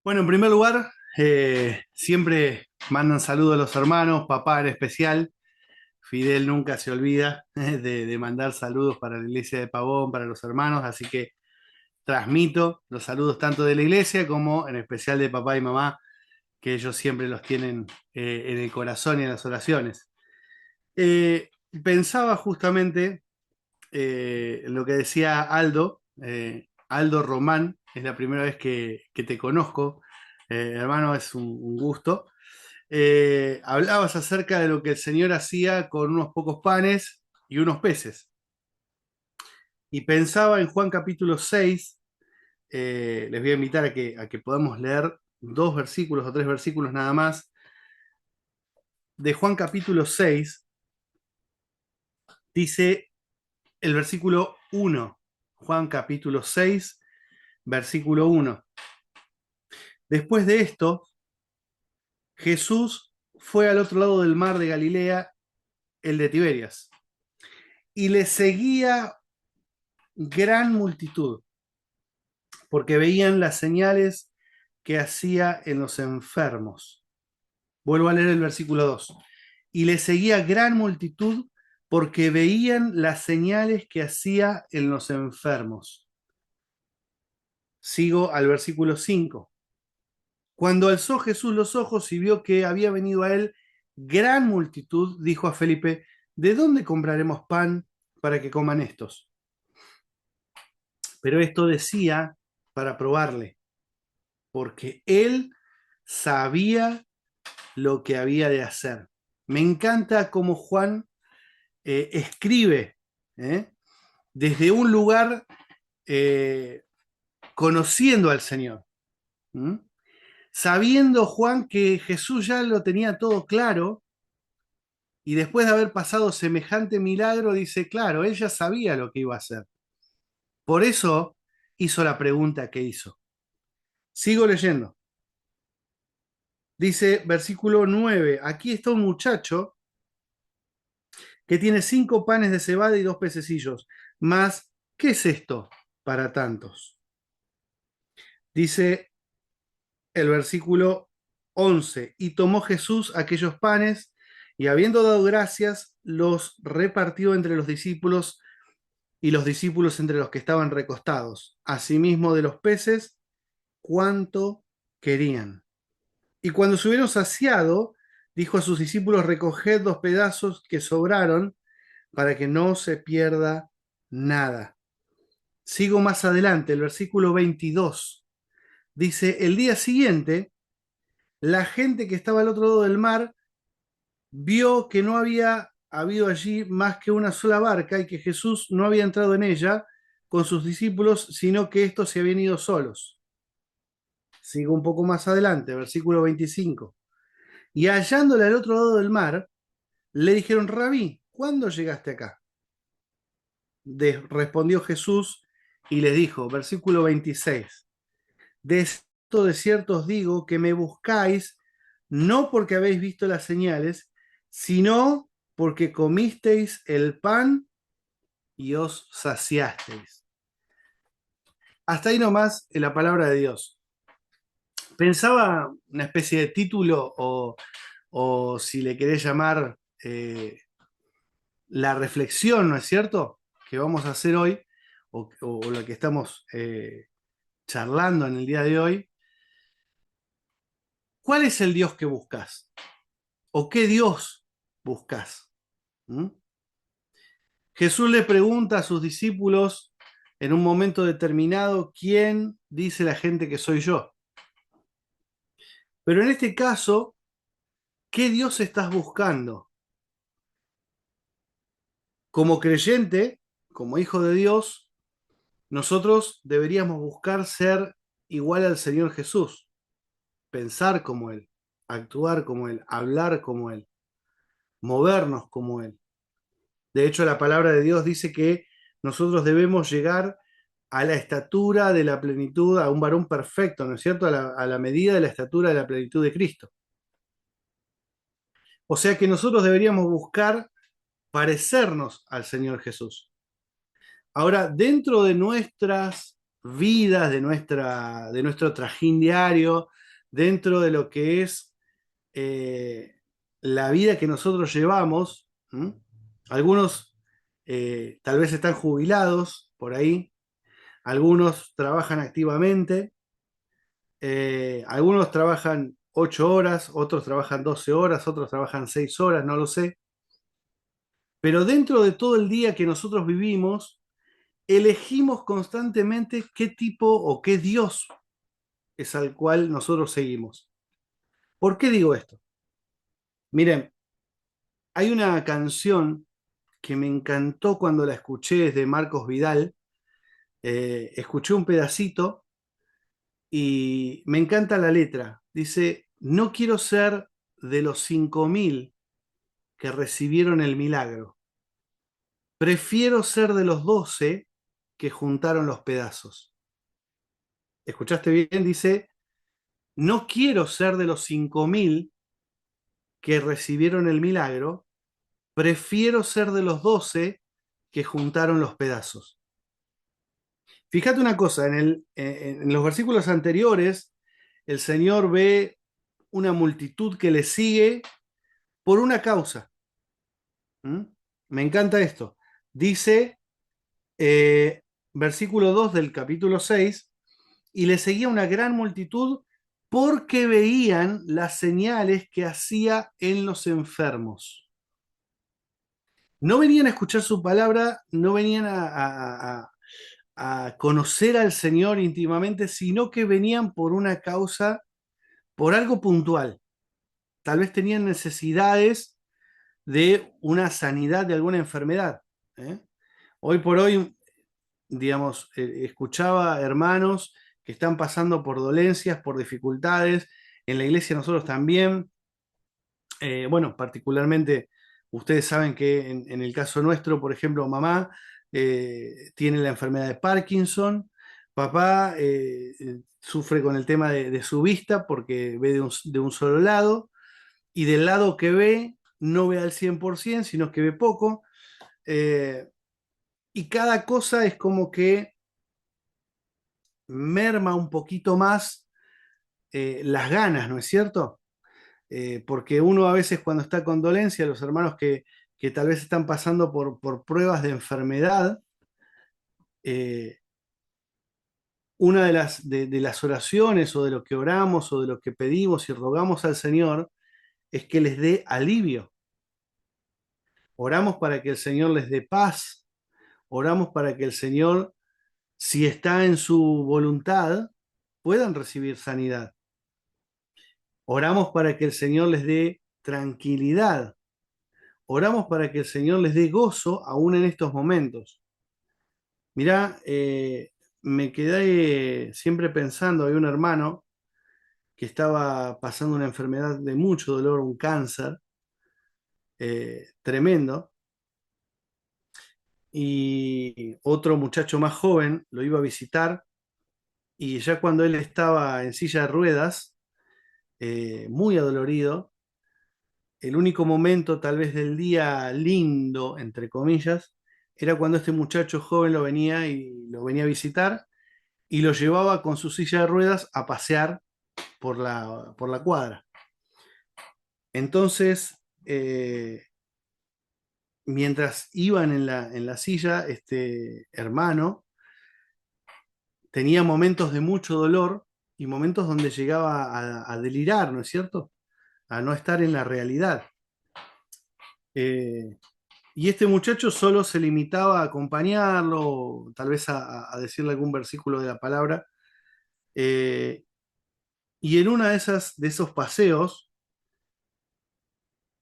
Bueno, en primer lugar, siempre mandan saludos a los hermanos, papá en especial. Fidel nunca se olvida de mandar saludos para la iglesia de Pavón, para los hermanos, así que transmito los saludos tanto de la iglesia como en especial de papá y mamá, que ellos siempre los tienen en el corazón y en las oraciones. Eh, Pensaba justamente en lo que decía Aldo, Aldo Román, es la primera vez que te conozco, hermano, es un gusto. Hablabas acerca de lo que el Señor hacía con unos pocos panes y unos peces. Y pensaba en Juan capítulo 6. Les voy a invitar a que podamos leer dos versículos o tres versículos nada más. De Juan capítulo 6 dice el versículo 1. Juan capítulo 6 versículo 1. Después de esto, Jesús fue al otro lado del mar de Galilea, el de Tiberias, y le seguía gran multitud, porque veían las señales que hacía en los enfermos. Vuelvo a leer el versículo 2. Y le seguía gran multitud porque veían las señales que hacía en los enfermos. Sigo al versículo 5. Cuando alzó Jesús los ojos y vio que había venido a él gran multitud, dijo a Felipe: ¿de dónde compraremos pan para que coman estos? Pero esto decía para probarle, porque él sabía lo que había de hacer. Me encanta cómo Juan escribe ¿eh? Desde un lugar eh, conociendo al Señor. ¿Mm? Sabiendo Juan que Jesús ya lo tenía todo claro y después de haber pasado semejante milagro dice, claro, él ya sabía lo que iba a hacer. Por eso hizo la pregunta que hizo. Sigo leyendo. Dice versículo 9, aquí está un muchacho que tiene 5 panes de cebada y 2 pececillos. Mas, ¿qué es esto para tantos? Dice el versículo 11, y tomó Jesús aquellos panes y habiendo dado gracias, los repartió entre los discípulos y los discípulos entre los que estaban recostados. Asimismo de los peces, cuanto querían. Y cuando se hubieron saciado, dijo a sus discípulos, recoged los pedazos que sobraron para que no se pierda nada. Sigo más adelante, el versículo 22. Dice, el día siguiente, la gente que estaba al otro lado del mar vio que no había habido allí más que una sola barca y que Jesús no había entrado en ella con sus discípulos, sino que estos se habían ido solos. Sigo un poco más adelante, versículo 25. Y hallándola al otro lado del mar, le dijeron, Rabí, ¿cuándo llegaste acá? Respondió Jesús y les dijo, versículo 26, de cierto os digo que me buscáis no porque habéis visto las señales, sino porque comisteis el pan y os saciasteis. Hasta ahí nomás en la palabra de Dios. Pensaba una especie de título o si le querés llamar la reflexión, ¿no es cierto?, que vamos a hacer hoy, o la que estamos charlando en el día de hoy. ¿Cuál es el Dios que buscas? ¿O qué Dios buscas? ¿Mm? Jesús le pregunta a sus discípulos en un momento determinado, ¿quién dice la gente que soy yo? Pero en este caso, ¿qué Dios estás buscando? Como creyente, como hijo de Dios, nosotros deberíamos buscar ser igual al Señor Jesús, pensar como Él, actuar como Él, hablar como Él, movernos como Él. De hecho, la palabra de Dios dice que nosotros debemos llegar a la estatura de la plenitud, a un varón perfecto, ¿no es cierto? A la medida de la estatura de la plenitud de Cristo. O sea que nosotros deberíamos buscar parecernos al Señor Jesús. Ahora, dentro de nuestras vidas, de nuestro trajín diario, dentro de lo que es eh, la vida que nosotros llevamos. ¿Mm? Algunos tal vez están jubilados por ahí, algunos trabajan activamente, algunos trabajan 8 horas, otros trabajan 12 horas, otros trabajan 6 horas, no lo sé. Pero dentro de todo el día que nosotros vivimos, elegimos constantemente qué tipo o qué Dios es al cual nosotros seguimos. ¿Por qué digo esto? Miren, hay una canción que me encantó cuando la escuché, es de Marcos Vidal. Escuché un pedacito y me encanta la letra. Dice, no quiero ser de los 5.000 que recibieron el milagro. Prefiero ser de los 12 que juntaron los pedazos. ¿Escuchaste bien? Dice, no quiero ser de los 5.000 que recibieron el milagro. Prefiero ser de los 12 que juntaron los pedazos. Fíjate una cosa, en los versículos anteriores, el Señor ve una multitud que le sigue por una causa. ¿Mm? Me encanta esto. Dice, eh, versículo 2 del capítulo 6, y le seguía una gran multitud porque veían las señales que hacía en los enfermos. No venían a escuchar su palabra, no venían a conocer al Señor íntimamente, sino que venían por una causa, por algo puntual. Tal vez tenían necesidades de una sanidad de alguna enfermedad. ¿Eh? Hoy por hoy, digamos, escuchaba hermanos que están pasando por dolencias, por dificultades. En la iglesia nosotros también, bueno, particularmente, ustedes saben que en el caso nuestro, por ejemplo, mamá tiene la enfermedad de Parkinson, papá sufre con el tema de su vista porque ve de un solo lado, y del lado que ve no ve al 100%, sino que ve poco. eh, y cada cosa es como que merma un poquito más las ganas, ¿no es cierto? Porque uno a veces cuando está con dolencia, los hermanos que tal vez están pasando por pruebas de enfermedad, eh, una de las oraciones o de lo que oramos o de lo que pedimos y rogamos al Señor es que les dé alivio. Oramos para que el Señor les dé paz, oramos para que el Señor, si está en su voluntad, puedan recibir sanidad. Oramos para que el Señor les dé tranquilidad. Oramos para que el Señor les dé gozo aún en estos momentos. Mirá, me quedé siempre pensando, hay un hermano que estaba pasando una enfermedad de mucho dolor, un cáncer tremendo, y otro muchacho más joven lo iba a visitar, y ya cuando él estaba en silla de ruedas, muy adolorido, el único momento tal vez del día lindo, entre comillas, era cuando este muchacho joven lo venía a visitar y lo llevaba con su silla de ruedas a pasear por la cuadra. Entonces, mientras iban en la silla, este hermano tenía momentos de mucho dolor y momentos donde llegaba a delirar, ¿no es cierto? A no estar en la realidad. Eh, y este muchacho solo se limitaba a acompañarlo, tal vez a decirle algún versículo de la palabra. eh, y en una de esos paseos,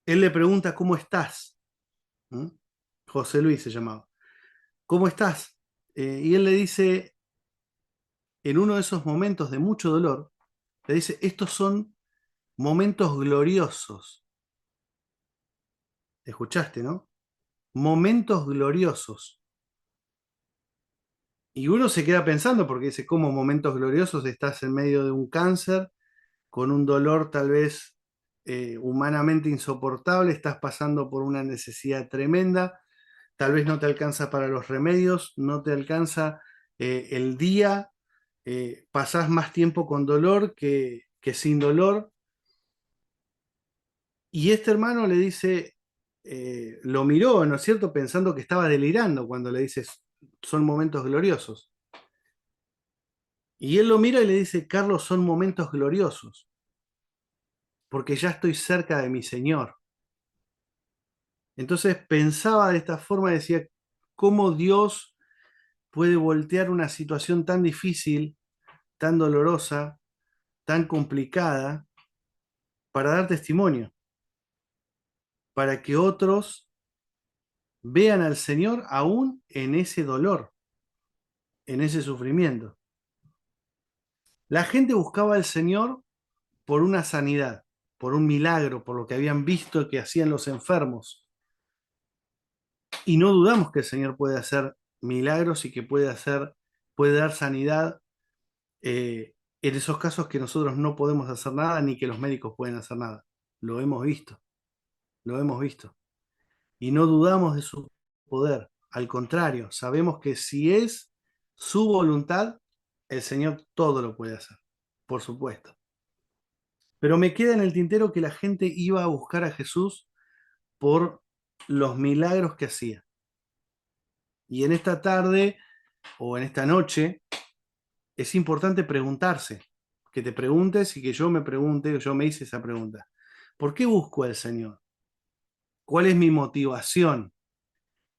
él le pregunta, ¿cómo estás? ¿Mm? José Luis se llamaba. ¿Cómo estás? Y él le dice, en uno de esos momentos de mucho dolor, le dice, estos son momentos gloriosos. ¿Escuchaste, no? Momentos gloriosos. Y uno se queda pensando porque dice, ¿cómo momentos gloriosos? Estás en medio de un cáncer, con un dolor tal vez humanamente insoportable, estás pasando por una necesidad tremenda, tal vez no te alcanza para los remedios, no te alcanza el día, pasás más tiempo con dolor que sin dolor. Y este hermano le dice, lo miró, ¿no es cierto?, pensando que estaba delirando cuando le dice, son momentos gloriosos. Y él lo mira y le dice, Carlos, son momentos gloriosos, porque ya estoy cerca de mi Señor. Entonces pensaba de esta forma y decía, ¿cómo Dios puede voltear una situación tan difícil, tan dolorosa, tan complicada, para dar testimonio, para que otros vean al Señor aún en ese dolor, en ese sufrimiento? La gente buscaba al Señor por una sanidad, por un milagro, por lo que habían visto que hacían los enfermos. Y no dudamos que el Señor puede hacer milagros y que puede dar sanidad en esos casos que nosotros no podemos hacer nada ni que los médicos pueden hacer nada. Lo hemos visto, lo hemos visto. Y no dudamos de su poder. Al contrario, sabemos que si es su voluntad, el Señor todo lo puede hacer, por supuesto. Pero me queda en el tintero que la gente iba a buscar a Jesús por los milagros que hacía. Y en esta tarde o en esta noche es importante preguntarse, que te preguntes y que yo me pregunte, yo me hice esa pregunta. ¿Por qué busco al Señor? ¿Cuál es mi motivación?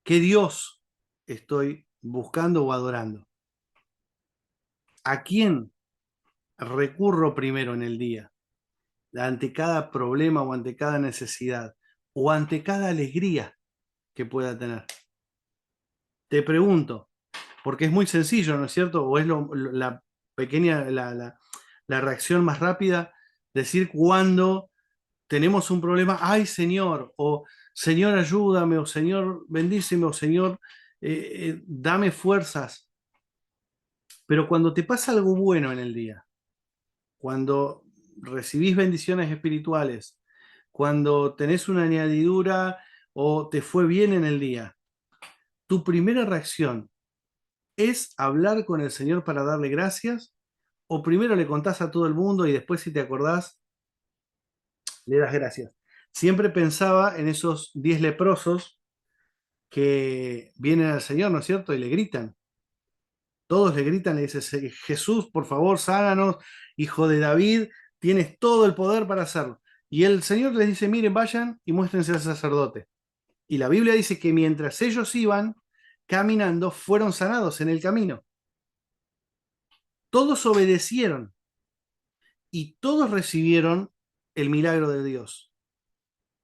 ¿Qué Dios estoy buscando o adorando? ¿A quién recurro primero en el día? Ante cada problema o ante cada necesidad o ante cada alegría que pueda tener. Te pregunto, porque es muy sencillo, ¿no es cierto? O es la pequeña, la reacción más rápida, decir cuando tenemos un problema, ay Señor, o Señor ayúdame, o Señor bendíceme, o Señor dame fuerzas. Pero cuando te pasa algo bueno en el día, cuando recibís bendiciones espirituales, cuando tenés una añadidura o te fue bien en el día, tu primera reacción es hablar con el Señor para darle gracias, o primero le contás a todo el mundo y después si te acordás, le das gracias. Siempre pensaba en esos 10 leprosos que vienen al Señor, ¿no es cierto? Y le gritan. Todos le gritan, le dicen, Jesús, por favor, sánanos, hijo de David, tienes todo el poder para hacerlo. Y el Señor les dice, miren, vayan y muéstrense al sacerdote. Y la Biblia dice que mientras ellos iban caminando, fueron sanados en el camino. Todos obedecieron y todos recibieron el milagro de Dios.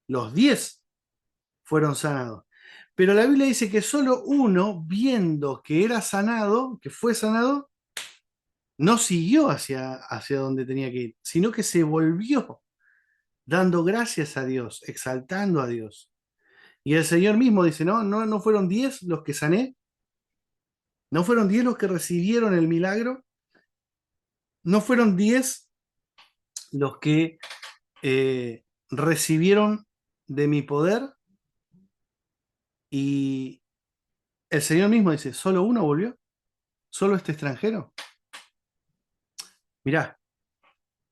Los 10 fueron sanados. Pero la Biblia dice que solo uno, viendo que era sanado, que fue sanado, no siguió hacia donde tenía que ir, sino que se volvió dando gracias a Dios, exaltando a Dios. Y el Señor mismo dice, no fueron 10 los que sané, no fueron 10 los que recibieron el milagro, no fueron 10 los que recibieron de mi poder. Y el Señor mismo dice, ¿solo uno volvió? ¿Solo este extranjero? Mirá,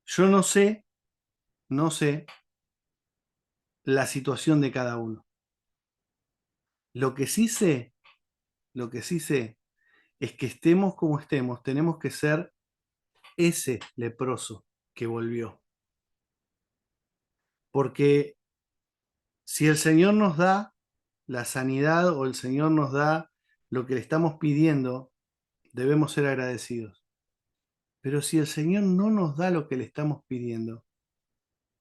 yo no sé la situación de cada uno. Lo que sí sé, lo que sí sé es que estemos como estemos, tenemos que ser ese leproso que volvió. Porque si el Señor nos da la sanidad o el Señor nos da lo que le estamos pidiendo, debemos ser agradecidos. Pero si el Señor no nos da lo que le estamos pidiendo,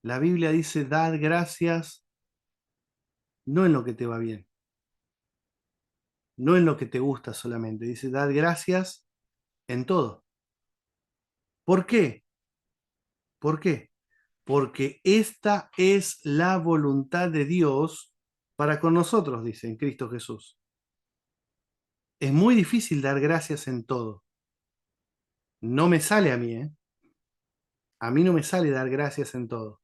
la Biblia dice, dad gracias no en lo que te va bien, no en lo que te gusta solamente. Dice, dad gracias en todo. ¿Por qué? ¿Por qué? Porque esta es la voluntad de Dios para con nosotros, dice en Cristo Jesús. Es muy difícil dar gracias en todo. No me sale a mí, ¿eh? A mí no me sale dar gracias en todo.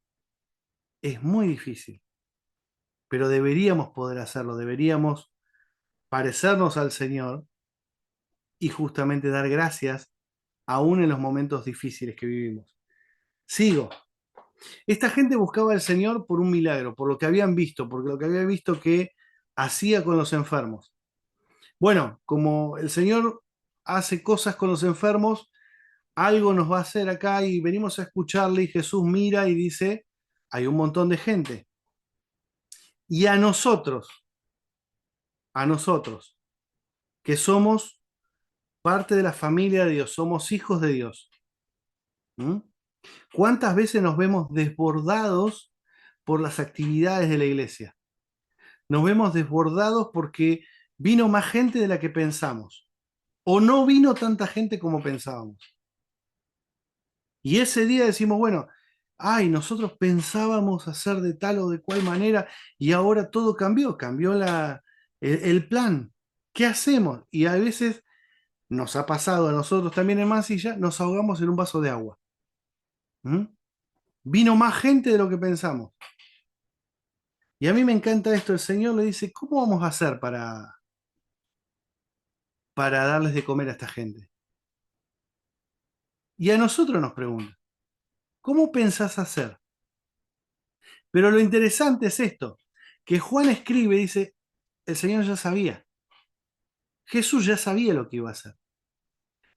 Es muy difícil, pero deberíamos poder hacerlo, deberíamos parecernos al Señor y justamente dar gracias aún en los momentos difíciles que vivimos. Sigo. Esta gente buscaba al Señor por un milagro, por lo que habían visto, porque lo que había visto que hacía con los enfermos. Bueno, como el Señor hace cosas con los enfermos, algo nos va a hacer acá y venimos a escucharle y Jesús mira y dice, hay un montón de gente. Y a nosotros, que somos parte de la familia de Dios, somos hijos de Dios. ¿Mm? ¿Cuántas veces nos vemos desbordados por las actividades de la iglesia? Nos vemos desbordados porque vino más gente de la que pensamos, o no vino tanta gente como pensábamos. Y ese día decimos, bueno, ay, nosotros pensábamos hacer de tal o de cual manera y ahora todo cambió, cambió el plan. ¿Qué hacemos? Y a veces nos ha pasado a nosotros también en Mansilla, nos ahogamos en un vaso de agua. ¿Mm? Vino más gente de lo que pensamos. Y a mí me encanta esto, el Señor le dice, ¿cómo vamos a hacer para darles de comer a esta gente? Y a nosotros nos pregunta, ¿cómo pensás hacer? Pero lo interesante es esto, que Juan escribe, dice, el Señor ya sabía, Jesús ya sabía lo que iba a hacer.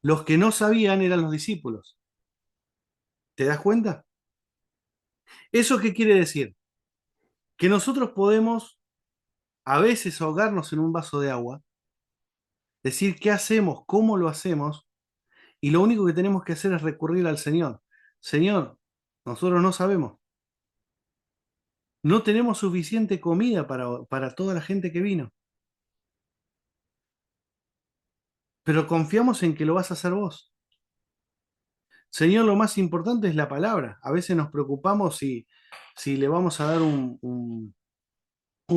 Los que no sabían eran los discípulos. ¿Te das cuenta? ¿Eso qué quiere decir? Que nosotros podemos a veces ahogarnos en un vaso de agua, decir qué hacemos, cómo lo hacemos, y lo único que tenemos que hacer es recurrir al Señor. Señor, nosotros no sabemos. No tenemos suficiente comida para toda la gente que vino, pero confiamos en que lo vas a hacer vos. Señor, lo más importante es la palabra. A veces nos preocupamos si le vamos a dar un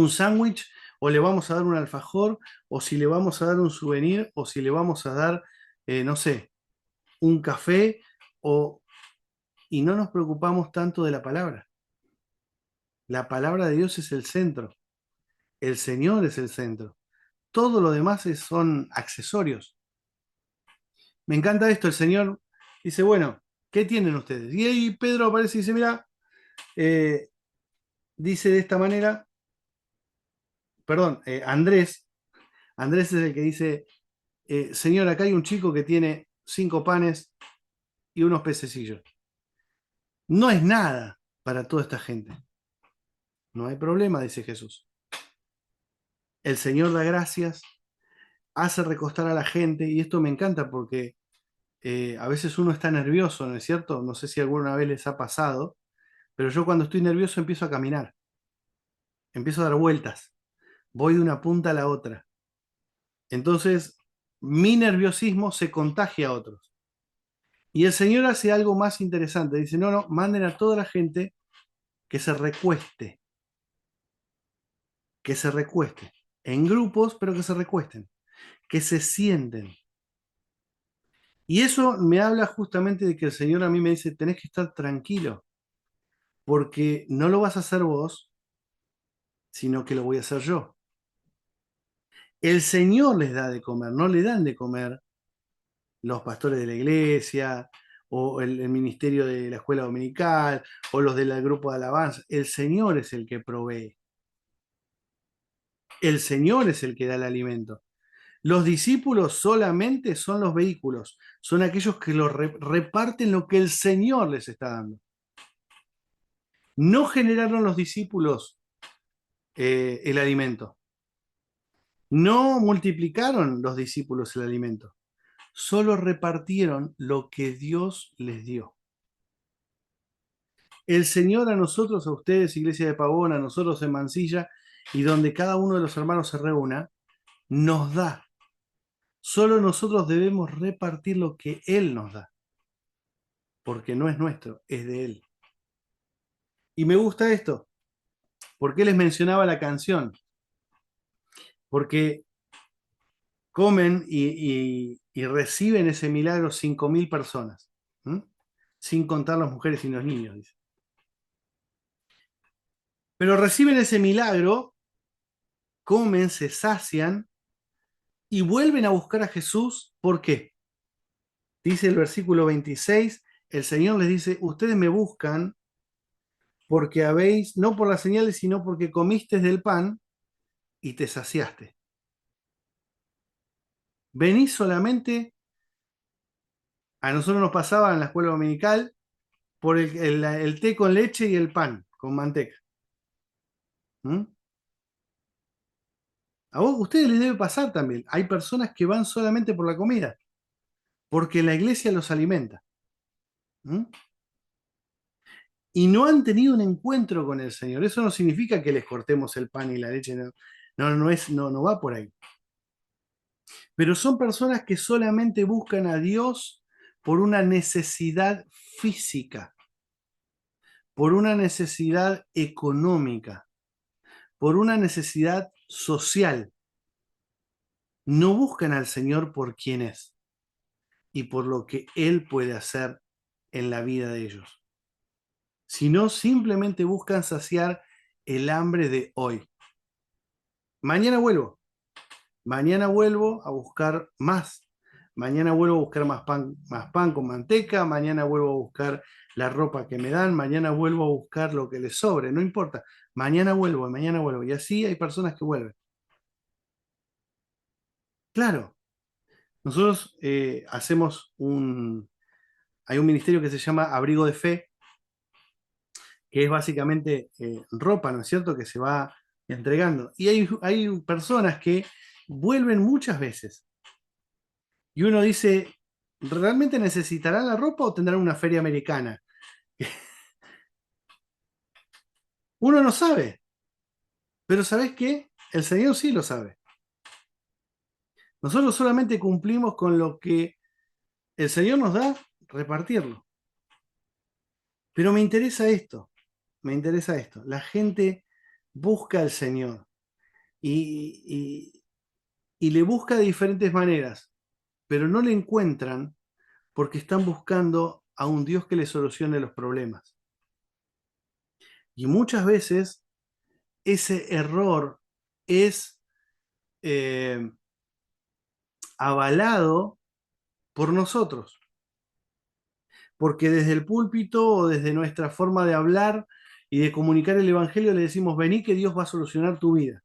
sándwich o le vamos a dar un alfajor o si le vamos a dar un souvenir o si le vamos a dar, no sé, un café o... Y no nos preocupamos tanto de la palabra. La palabra de Dios es el centro. El Señor es el centro. Todo lo demás son accesorios. Me encanta esto. El Señor dice, bueno, ¿qué tienen ustedes? Y ahí Pedro aparece y dice, mira, eh, dice de esta manera, perdón, Andrés es el que dice, Señor, acá hay un chico que tiene 5 panes y unos pececillos. No es nada para toda esta gente. No hay problema, dice Jesús. El Señor da gracias, hace recostar a la gente y esto me encanta porque a veces uno está nervioso, ¿no es cierto? No sé si alguna vez les ha pasado, pero yo cuando estoy nervioso empiezo a caminar, empiezo a dar vueltas, voy de una punta a la otra. Entonces, mi nerviosismo se contagia a otros. Y el Señor hace algo más interesante. Dice, no, no, manden a toda la gente que se recueste, que se recueste, en grupos, pero que se recuesten, que se sienten. Y eso me habla justamente de que el Señor a mí me dice, tenés que estar tranquilo, porque no lo vas a hacer vos, sino que lo voy a hacer yo. El Señor les da de comer, no le dan de comer los pastores de la iglesia o el ministerio de la escuela dominical o los del grupo de alabanza. El Señor es el que provee. El Señor es el que da el alimento. Los discípulos solamente son los vehículos, son aquellos que reparten lo que el Señor les está dando. No generaron los discípulos el alimento. No multiplicaron los discípulos el alimento. Solo repartieron lo que Dios les dio. El Señor a nosotros, a ustedes, Iglesia de Pavón, a nosotros en Mansilla, y donde cada uno de los hermanos se reúna, nos da. Solo nosotros debemos repartir lo que Él nos da, porque no es nuestro, es de Él. Y me gusta esto, porque les mencionaba la canción, porque comen y reciben ese milagro 5.000 personas, ¿m? Sin contar las mujeres y los niños, dice. Pero reciben ese milagro, comen, se sacian y vuelven a buscar a Jesús. ¿Por qué? Dice el versículo 26, el Señor les dice, ustedes me buscan porque habéis, no por las señales, sino porque comiste del pan y te saciaste. Venís solamente, a nosotros nos pasaba en la escuela dominical, por el té con leche y el pan con manteca. ¿Mm? A vos, a ustedes les debe pasar también. Hay personas que van solamente por la comida, porque la iglesia los alimenta. ¿Mm? Y no han tenido un encuentro con el Señor. Eso no significa que les cortemos el pan y la leche. No, no va por ahí. Pero son personas que solamente buscan a Dios por una necesidad física, por una necesidad económica, por una necesidad social. No buscan al Señor por quien es y por lo que Él puede hacer en la vida de ellos, sino simplemente buscan saciar el hambre de hoy. Mañana vuelvo. Mañana vuelvo a buscar más. Mañana vuelvo a buscar más pan con manteca. Mañana vuelvo a buscar la ropa que me dan. Mañana vuelvo a buscar lo que les sobre. No importa. Mañana vuelvo, mañana vuelvo. Y así hay personas que vuelven. Claro, nosotros hay un ministerio que se llama Abrigo de Fe, que es básicamente ropa, ¿no es cierto?, que se va entregando. Y hay personas que vuelven muchas veces. Y uno dice, ¿realmente necesitarán la ropa o tendrán una feria americana? Uno no sabe, pero ¿sabés qué? El Señor sí lo sabe. Nosotros solamente cumplimos con lo que el Señor nos da, repartirlo. Pero me interesa esto, me interesa esto. La gente busca al Señor y, y le busca de diferentes maneras, pero no le encuentran porque están buscando a un Dios que les solucione los problemas. Y muchas veces ese error es eh, avalado por nosotros, porque desde el púlpito o desde nuestra forma de hablar y de comunicar el Evangelio le decimos, vení que Dios va a solucionar tu vida.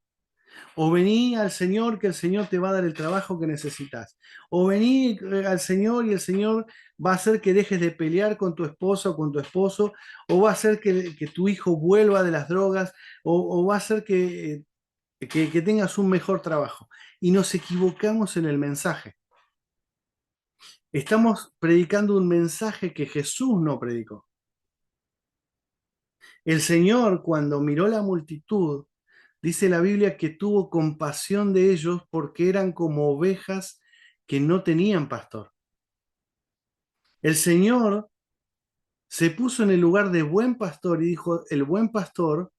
O vení al Señor que el Señor te va a dar el trabajo que necesitas. O vení al Señor y el Señor va a hacer que dejes de pelear con tu esposa o con tu esposo, o va a hacer que tu hijo vuelva de las drogas, o va a hacer que tengas un mejor trabajo. Y nos equivocamos en el mensaje. Estamos predicando un mensaje que Jesús no predicó. El Señor, cuando miró la multitud, dice la Biblia que tuvo compasión de ellos porque eran como ovejas que no tenían pastor. El Señor se puso en el lugar de buen pastor y dijo, el buen pastor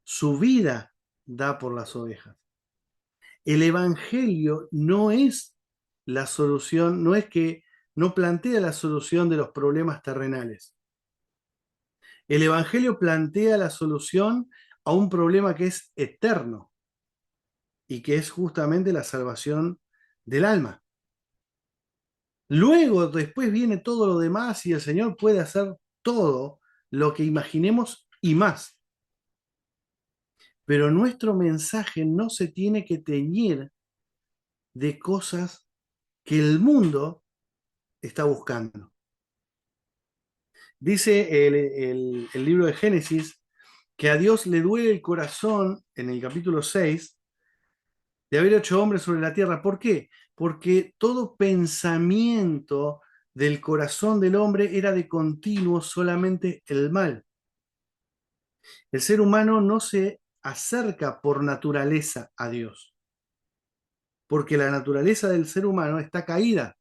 su vida da por las ovejas. El Evangelio no es la solución, no es que no plantea la solución de los problemas terrenales. El Evangelio plantea la solución a un problema que es eterno y que es justamente la salvación del alma. Luego, después viene todo lo demás y el Señor puede hacer todo lo que imaginemos y más. Pero nuestro mensaje no se tiene que teñir de cosas que el mundo está buscando. Dice el libro de Génesis que a Dios le duele el corazón, en el capítulo 6, de haber hecho hombres sobre la tierra. ¿Por qué? Porque todo pensamiento del corazón del hombre era de continuo solamente el mal. El ser humano no se acerca por naturaleza a Dios, porque la naturaleza del ser humano está caída.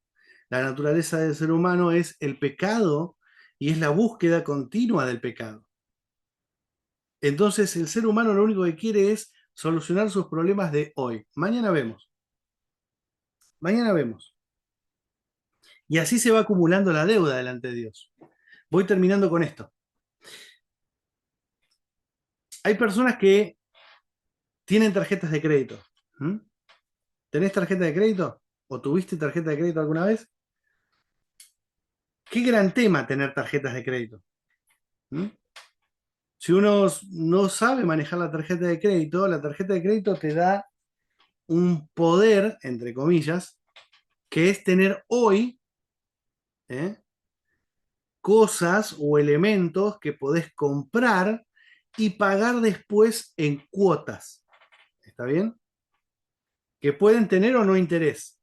La naturaleza del ser humano es el pecado y es la búsqueda continua del pecado. Entonces el ser humano lo único que quiere es solucionar sus problemas de hoy. Mañana vemos. Mañana vemos. Y así se va acumulando la deuda delante de Dios. Voy terminando con esto. Hay personas que tienen tarjetas de crédito. ¿Mm? ¿Tenés tarjeta de crédito? ¿O tuviste tarjeta de crédito alguna vez? Qué gran tema tener tarjetas de crédito. ¿Mm? Si uno no sabe manejar la tarjeta de crédito te da un poder, entre comillas, que es tener hoy, ¿eh?, cosas o elementos que podés comprar y pagar después en cuotas. ¿Está bien? Que pueden tener o no interés.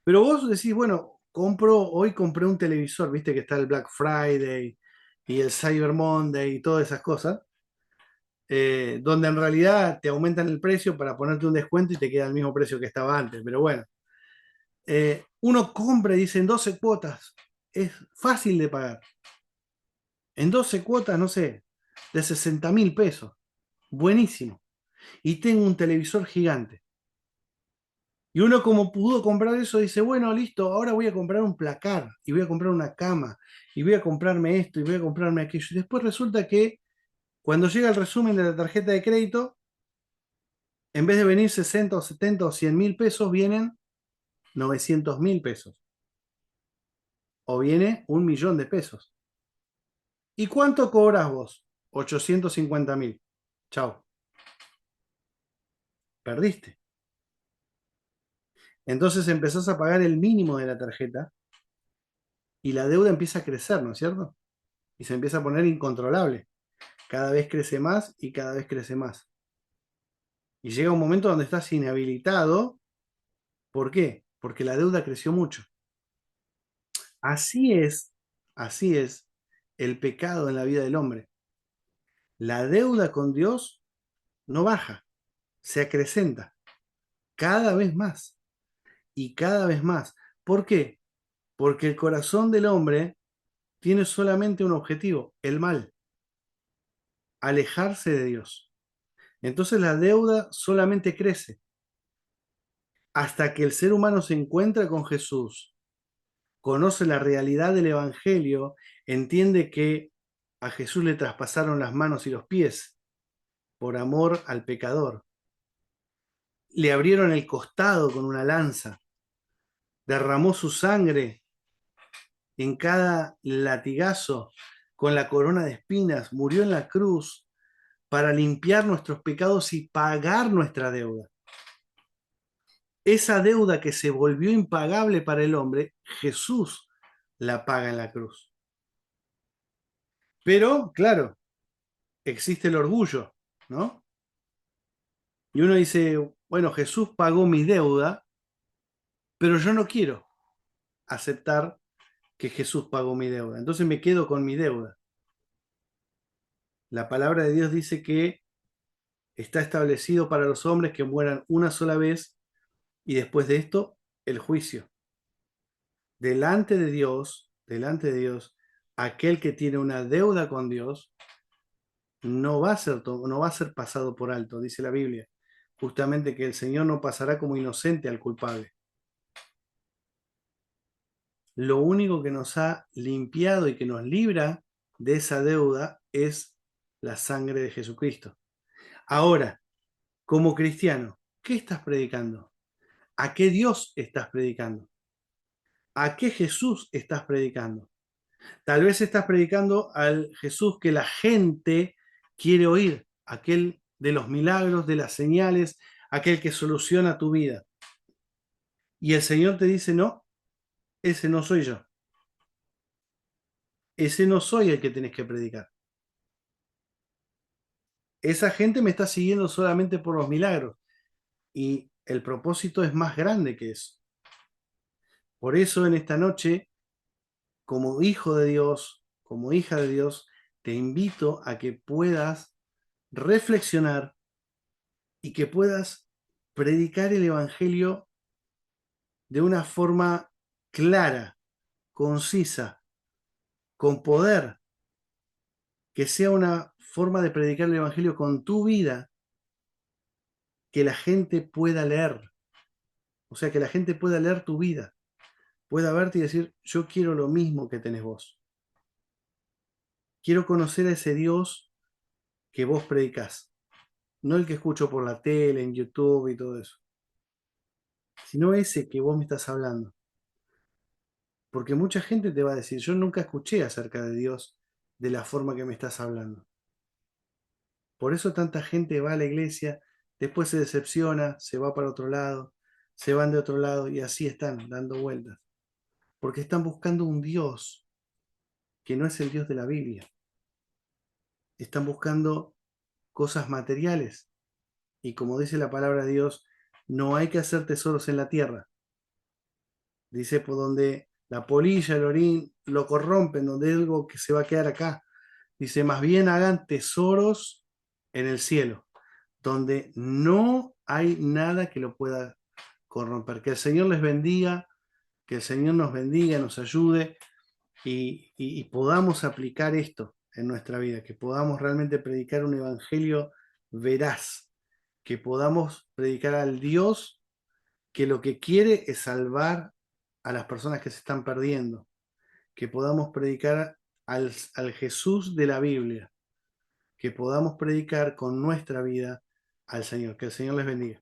Pero vos decís, bueno, hoy compré un televisor, viste que está el Black Friday y el Cyber Monday y todas esas cosas, donde en realidad te aumentan el precio para ponerte un descuento y te queda el mismo precio que estaba antes. Pero bueno, uno compra y dice en 12 cuotas, es fácil de pagar. En 12 cuotas, no sé, de 60.000 pesos. Buenísimo. Y tengo un televisor gigante. Y uno como pudo comprar eso dice, bueno, listo, ahora voy a comprar un placar y voy a comprar una cama y voy a comprarme esto y voy a comprarme aquello. Y después resulta que cuando llega el resumen de la tarjeta de crédito, en vez de venir 60 o 70 o 100.000 pesos, vienen 900.000 pesos. O viene 1.000.000 de pesos. ¿Y cuánto cobras vos? 850.000. Chao, perdiste. Entonces empezás a pagar el mínimo de la tarjeta y la deuda empieza a crecer, ¿no es cierto? Y se empieza a poner incontrolable. Cada vez crece más y cada vez crece más. Y llega un momento donde estás inhabilitado. ¿Por qué? Porque la deuda creció mucho. Así es, así es el pecado en la vida del hombre. La deuda con Dios no baja, se acrecenta cada vez más y cada vez más. ¿Por qué? Porque el corazón del hombre tiene solamente un objetivo, el mal, alejarse de Dios. Entonces la deuda solamente crece hasta que el ser humano se encuentra con Jesús, conoce la realidad del Evangelio, entiende que a Jesús le traspasaron las manos y los pies por amor al pecador. Le abrieron el costado con una lanza, derramó su sangre en cada latigazo con la corona de espinas, murió en la cruz para limpiar nuestros pecados y pagar nuestra deuda. Esa deuda que se volvió impagable para el hombre, Jesús la paga en la cruz. Pero, claro, existe el orgullo, ¿no? Y uno dice, bueno, Jesús pagó mi deuda, pero yo no quiero aceptar que Jesús pagó mi deuda. Entonces me quedo con mi deuda. La palabra de Dios dice que está establecido para los hombres que mueran una sola vez y después de esto, el juicio. Delante de Dios, aquel que tiene una deuda con Dios no va a ser pasado por alto, dice la Biblia. Justamente que el Señor no pasará como inocente al culpable. Lo único que nos ha limpiado y que nos libra de esa deuda es la sangre de Jesucristo. Ahora, como cristiano, ¿qué estás predicando? ¿A qué Dios estás predicando? ¿A qué Jesús estás predicando? Tal vez estás predicando al Jesús que la gente quiere oír, aquel de los milagros, de las señales, aquel que soluciona tu vida. Y el Señor te dice, no, ese no soy yo. Ese no soy el que tenés que predicar. Esa gente me está siguiendo solamente por los milagros. Y el propósito es más grande que eso. Por eso en esta noche, como hijo de Dios, como hija de Dios, te invito a que puedas reflexionar y que puedas predicar el Evangelio de una forma clara, concisa, con poder, que sea una forma de predicar el Evangelio con tu vida, que la gente pueda leer, o sea, que la gente pueda leer tu vida, pueda verte y decir, yo quiero lo mismo que tenés vos. Quiero conocer a ese Dios que vos predicás, no el que escucho por la tele, en YouTube y todo eso, sino ese que vos me estás hablando. Porque mucha gente te va a decir, yo nunca escuché acerca de Dios de la forma que me estás hablando. Por eso tanta gente va a la iglesia, después se decepciona, se va para otro lado, se van de otro lado y así están dando vueltas. Porque están buscando un Dios que no es el Dios de la Biblia. Están buscando cosas materiales. Y como dice la palabra de Dios, no hay que hacer tesoros en la tierra. Dice, por donde la polilla, el orín lo corrompen, donde es algo que se va a quedar acá. Dice, más bien hagan tesoros en el cielo, donde no hay nada que lo pueda corromper. Que el Señor les bendiga, que el Señor nos bendiga, nos ayude y podamos aplicar esto en nuestra vida, que podamos realmente predicar un evangelio veraz, que podamos predicar al Dios que lo que quiere es salvar a las personas que se están perdiendo, que podamos predicar al Jesús de la Biblia, que podamos predicar con nuestra vida al Señor. Que el Señor les bendiga.